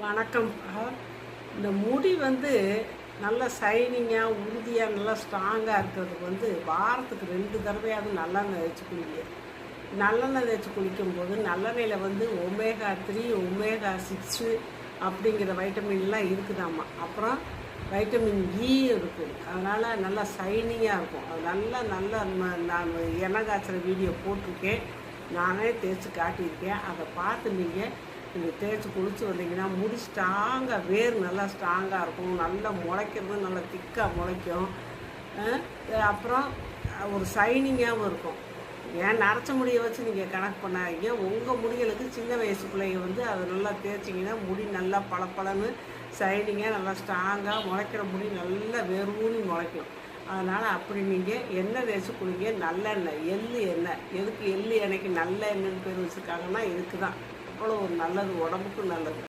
வணக்கம். இந்த முடி நல்ல ஷைனிங்காக உறுதியாக நல்லா ஸ்ட்ராங்காக இருக்கிறதுக்கு வாரத்துக்கு 2 தடவையாவது நல்லெண்ணெய் தேய்ச்சி குளிங்க. நல்லெண்ணெய் தேய்ச்சி குளிக்கும்போது நல்லெண்ணெயில் ஒமேகா 3 ஒமேகா 6 அப்படிங்கிற வைட்டமின்லாம் இருக்குதாம்மா. அப்புறம் வைட்டமின் இ இருக்குது. அதனால் நல்லா ஷைனிங்காக இருக்கும். அது நல்லா நான் எண்ணெய் காய்ச்சுற வீடியோ போட்டிருக்கேன். நானே தேய்ச்சி காட்டியிருக்கேன். அதை பார்த்து நீங்கள் தேய்ச்சி குளிச்சு வந்தீங்கன்னா முடி ஸ்ட்ராங்காக வேர் நல்லா ஸ்ட்ராங்காக இருக்கும். நல்லா முளைக்கிறது நல்லா திக்காக முளைக்கும். அப்புறம் ஒரு ஷைனிங்காகவும் இருக்கும். ஏன் நரைச்ச முடியை வச்சு நீங்கள் கணக்கு பண்ணாதீங்க. உங்கள் முடிகளுக்கு சின்ன வயசு பிள்ளைங்க அதை நல்லா தேய்ச்சிங்கன்னா முடி நல்லா பளபளன்னு ஷைனிங்காக நல்லா ஸ்ட்ராங்காக முளைக்கிற முடி நல்லா வேர்வூனி முளைக்கும். அதனால் அப்படி நீங்கள் எண்ணெய் தேய்ச்சி குளிங்க. நல்லெண்ணெய், எள்ளு எண்ணெய். எதுக்கு எள்ளு எண்ணெய்க்கு நல்ல எண்ணெய்ன்னு பேர் வச்சுருக்காங்கன்னா இதுக்கு தான். அவ்வளோ ஒரு நல்லது, உடம்புக்கும் நல்லது.